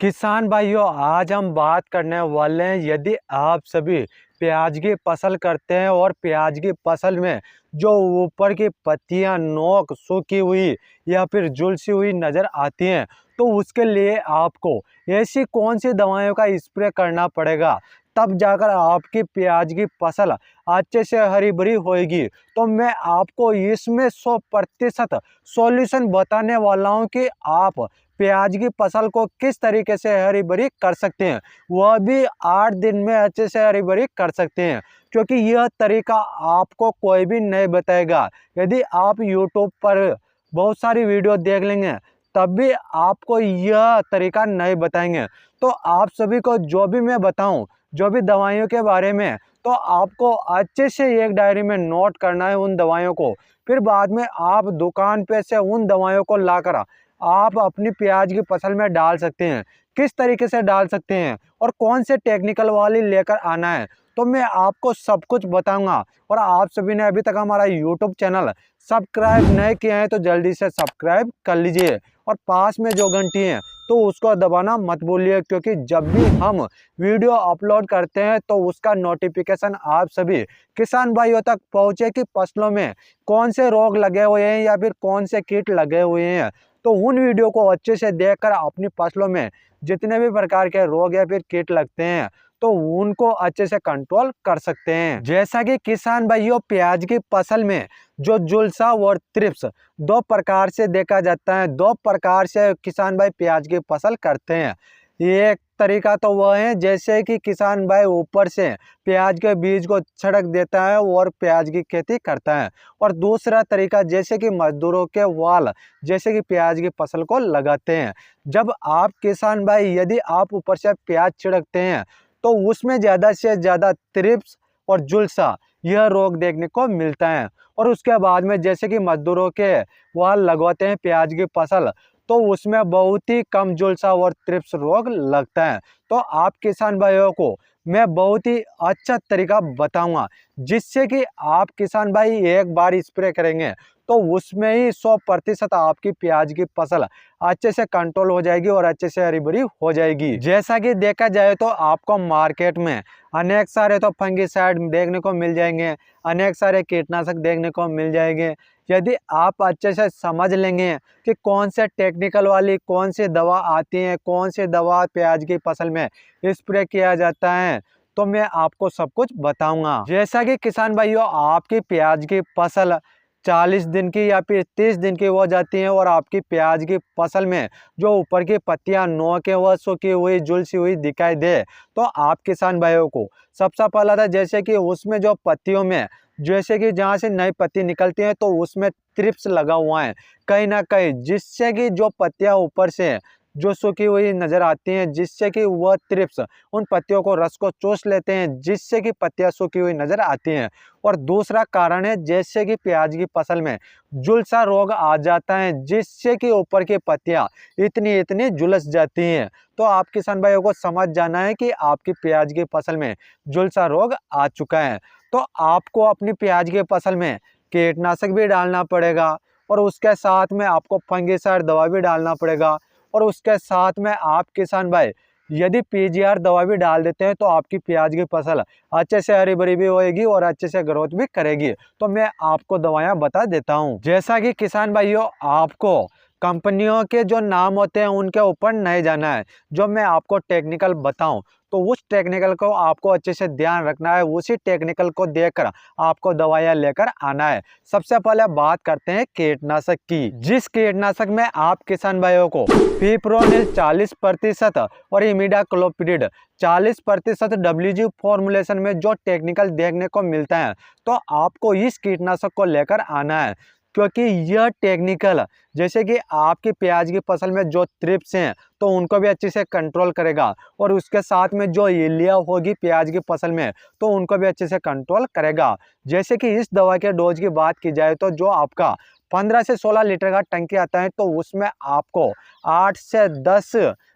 किसान भाइयों, आज हम बात करने वाले हैं। यदि आप सभी प्याज की फसल करते हैं और प्याज की फसल में जो ऊपर की पत्तियां नोक सूखी हुई या फिर झुलसी हुई नजर आती हैं, तो उसके लिए आपको ऐसी कौन सी दवाइयों का स्प्रे करना पड़ेगा, तब जाकर आपकी प्याज की फसल अच्छे से हरी भरी होएगी। तो मैं आपको इसमें 100% सॉल्यूशन बताने वाला हूं कि आप प्याज की फसल को किस तरीके से हरी भरी कर सकते हैं, वह भी 8 दिन में अच्छे से हरी भरी कर सकते हैं। क्योंकि यह तरीका आपको कोई भी नहीं बताएगा। यदि आप YouTube पर बहुत सारी वीडियो देख लेंगे, तब भी आपको यह तरीका नहीं बताएंगे। तो आप सभी को जो भी मैं बताऊं, जो भी दवाइयों के बारे में, तो आपको अच्छे से एक डायरी में नोट करना है उन दवाइयों को। फिर बाद में आप दुकान पे से उन दवाइयों को लाकर आप अपनी प्याज की फसल में डाल सकते हैं। किस तरीके से डाल सकते हैं और कौन से टेक्निकल वाली लेकर आना है, तो मैं आपको सब कुछ बताऊंगा। और आप सभी ने अभी तक हमारा यूट्यूब चैनल सब्सक्राइब नहीं किया है तो जल्दी से सब्सक्राइब कर लीजिए और पास में जो घंटी है तो उसको दबाना मत भूलिए, क्योंकि जब भी हम वीडियो अपलोड करते हैं तो उसका नोटिफिकेशन आप सभी किसान भाइयों तक पहुंचे कि फसलों में कौन से रोग लगे हुए हैं या फिर कौन से कीट लगे हुए हैं। तो उन वीडियो को अच्छे से देखकर अपनी फसलों में जितने भी प्रकार के रोग या फिर कीट लगते हैं तो उनको अच्छे से कंट्रोल कर सकते हैं। जैसा कि किसान भाइयों, प्याज की फसल में जो जुलसा और थ्रिप्स दो प्रकार से देखा जाता है। दो प्रकार से किसान भाई प्याज की फसल करते हैं। एक तरीका तो वह है जैसे कि किसान भाई ऊपर से प्याज के बीज को छिड़क देता है और प्याज की खेती करता है। और दूसरा तरीका जैसे कि मजदूरों के वाल जैसे कि प्याज की फसल को लगाते हैं। जब आप किसान भाई यदि आप ऊपर से प्याज छिड़कते हैं तो उसमें ज़्यादा से ज़्यादा थ्रिप्स और जुलसा यह रोग देखने को मिलता है। और उसके बाद में जैसे कि मजदूरों के वाल लगवाते हैं प्याज की फसल, तो उसमें बहुत ही कम जुलसा और थ्रिप्स रोग लगता है। तो आप किसान भाइयों को मैं बहुत ही अच्छा तरीका बताऊंगा, जिससे कि आप किसान भाई एक बार स्प्रे करेंगे तो उसमें ही 100% आपकी प्याज की फसल अच्छे से कंट्रोल हो जाएगी और अच्छे से हरी भरी हो जाएगी। जैसा कि देखा जाए तो आपको मार्केट में अनेक सारे तो फंगिसाइड देखने को मिल जाएंगे, अनेक सारे कीटनाशक देखने को मिल जाएंगे। यदि आप अच्छे से समझ लेंगे कि कौन से टेक्निकल वाली कौन सी दवा आती है, कौन सी दवा प्याज की फसल में स्प्रे किया जाता है, तो मैं आपको सब कुछ बताऊंगा। जैसा कि किसान भाइयों, आपकी प्याज की फसल 40 दिन की या फिर 30 दिन की हो जाती है और आपकी प्याज की फसल में जो ऊपर की पत्तियां नोके व सूखी हुई झुलसी हुई दिखाई दे, तो आप किसान भाइयों को सबसे पहला था जैसे कि उसमें जो पत्तियों में जैसे कि जहाँ से नई पत्ती निकलती है तो उसमें थ्रिप्स लगा हुआ है कहीं ना कहीं, जिससे कि जो पत्तियां ऊपर से जो सूखी हुई नजर आती हैं, जिससे कि वह थ्रिप्स उन पत्तियों को रस को चूस लेते हैं, जिससे कि पत्तियां सूखी हुई नजर आती हैं। और दूसरा कारण है जैसे कि प्याज की फसल में झुलसा रोग आ जाता है, जिससे कि ऊपर की पत्तियां इतनी इतनी झुलस जाती हैं। तो आप किसान भाइयों को समझ जाना है कि आपकी प्याज की फसल में झुलसा रोग आ चुका है। तो आपको अपनी प्याज की फसल में कीटनाशक भी डालना पड़ेगा और उसके साथ में आपको फंगिसाइड दवा भी डालना पड़ेगा। और उसके साथ में आप किसान भाई यदि पीजीआर दवा भी डाल देते हैं तो आपकी प्याज की फसल अच्छे से हरी भरी भी होएगी और अच्छे से ग्रोथ भी करेगी। तो मैं आपको दवाइयां बता देता हूं। जैसा कि किसान भाइयों, आपको कंपनियों के जो नाम होते हैं उनके ऊपर नहीं जाना है। जो मैं आपको टेक्निकल बताऊं तो उस टेक्निकल को आपको अच्छे से ध्यान रखना है, उसी टेक्निकल को देखकर आपको दवाइयां लेकर आना है। सबसे पहले बात करते हैं कीटनाशक की। जिस कीटनाशक में आप किसान भाइयों को फिप्रोनिल 40% और इमिडाक्लोप्रिड 40% WG फॉर्मुलेशन में जो टेक्निकल देखने को मिलता है, तो आपको इस कीटनाशक को लेकर आना है। क्योंकि यह टेक्निकल जैसे कि आपकी प्याज की फसल में जो थ्रिप्स हैं तो उनको भी अच्छे से कंट्रोल करेगा और उसके साथ में जो इलिया होगी प्याज की फसल में तो उनको भी अच्छे से कंट्रोल करेगा। जैसे कि इस दवा के डोज की बात की जाए तो जो आपका 15 से 16 लीटर का टंकी आता है तो उसमें आपको 8 से 10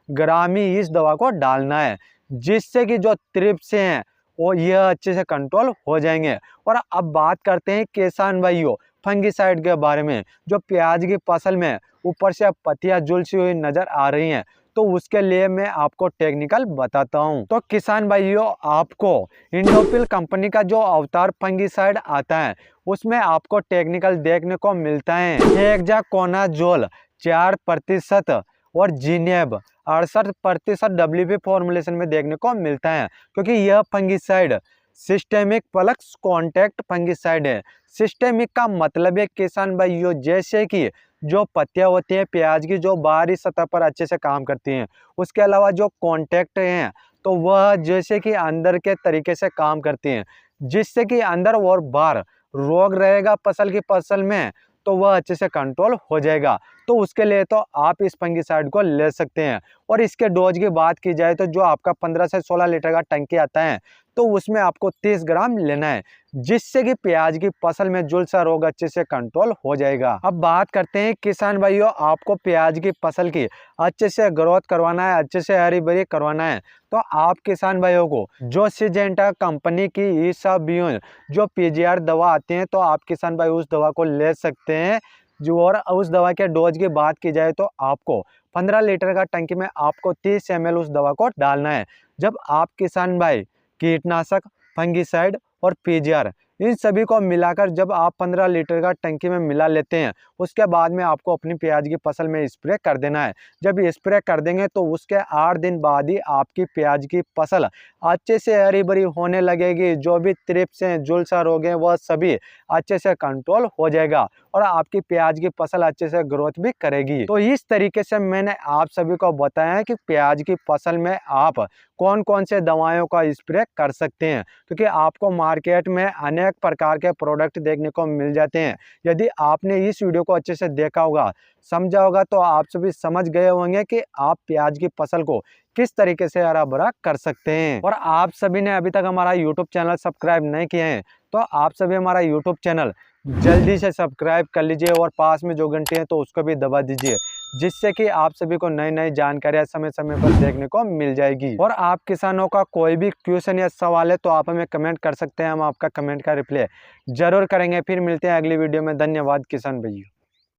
ग्राम ही इस दवा को डालना है, जिससे कि जो थ्रिप्स हैं वो यह अच्छे से कंट्रोल हो जाएंगे। और अब बात करते हैं किसान भाइयों फंगिसाइड के बारे में। जो प्याज की फसल में ऊपर से अब पत्तियां झुलसी हुई नजर आ रही हैं तो उसके लिए मैं आपको टेक्निकल बताता हूं। तो किसान भाइयों, आपको इंडोफिल कंपनी का जो अवतार फंगिसाइड आता है उसमें आपको टेक्निकल देखने को मिलता है हेक्साकोनाजोल 4% और जिनेब 68% WP फॉर्मुलेशन में देखने को मिलता है, क्योंकि यह fungicide systemic plus contact fungicide है। सिस्टेमिक का मतलब है किसान भाइयों, जैसे कि जो पत्तियां होती हैं प्याज की जो बाहरी सतह पर अच्छे से काम करती हैं, उसके अलावा जो कॉन्टैक्ट हैं तो वह जैसे कि अंदर के तरीके से काम करती हैं, जिससे कि अंदर और बाहर रोग रहेगा फसल में तो वह अच्छे से कंट्रोल हो जाएगा। तो उसके लिए तो आप इस फंगिसाइड को ले सकते हैं। और इसके डोज की बात की जाए तो जो आपका 15 से 16 लीटर का टंकी आता है तो उसमें आपको 30 ग्राम लेना है, जिससे कि प्याज की फसल में झुलसा रोग अच्छे से कंट्रोल हो जाएगा। अब बात करते हैं किसान भाइयों, आपको प्याज की फसल की अच्छे से ग्रोथ करवाना है, अच्छे से हरी भरी करवाना है, तो आप किसान भाइयों को जो सिजेंटा कंपनी की ईसाबियोन जो PGR दवा आती है तो आप किसान भाई उस दवा को ले सकते हैं। जो और उस दवा के डोज की बात की जाए तो आपको 15 लीटर का टंकी में आपको 30 ml उस दवा को डालना है। जब आप किसान भाई कीटनाशक, फंगिसाइड और PGR इन सभी को मिलाकर जब आप 15 लीटर का टंकी में मिला लेते हैं, उसके बाद में आपको अपनी प्याज की फसल में स्प्रे कर देना है। जब स्प्रे कर देंगे तो उसके 8 दिन बाद ही आपकी प्याज की फसल अच्छे से हरी भरी होने लगेगी। जो भी थ्रिप्स हैं, झुलसा रोग हैं, वह सभी अच्छे से कंट्रोल हो जाएगा और आपकी प्याज की फसल अच्छे से ग्रोथ भी करेगी। तो इस तरीके से मैंने आप सभी को बताया है कि प्याज की फसल में आप कौन कौन से दवाइयों का स्प्रे कर सकते हैं, क्योंकि आपको मार्केट में अनेक प्रकार के प्रोडक्ट देखने को मिल जाते हैं। यदि आपने इस वीडियो को अच्छे से देखा होगा, समझा होगा, तो आप सभी समझ गए होंगे कि आप प्याज की फसल को किस तरीके से हरा भरा कर सकते हैं। और आप सभी ने अभी तक हमारा यूट्यूब चैनल सब्सक्राइब नहीं किए हैं तो आप सभी हमारा यूट्यूब चैनल जल्दी से सब्सक्राइब कर लीजिए और पास में जो घंटी है तो उसको भी दबा दीजिए, जिससे कि आप सभी को नई नई जानकारियां समय समय पर देखने को मिल जाएगी। और आप किसानों का कोई भी क्वेश्चन या सवाल है तो आप हमें कमेंट कर सकते हैं, हम आपका कमेंट का रिप्लाई जरूर करेंगे। फिर मिलते हैं अगली वीडियो में। धन्यवाद किसान भाइयों।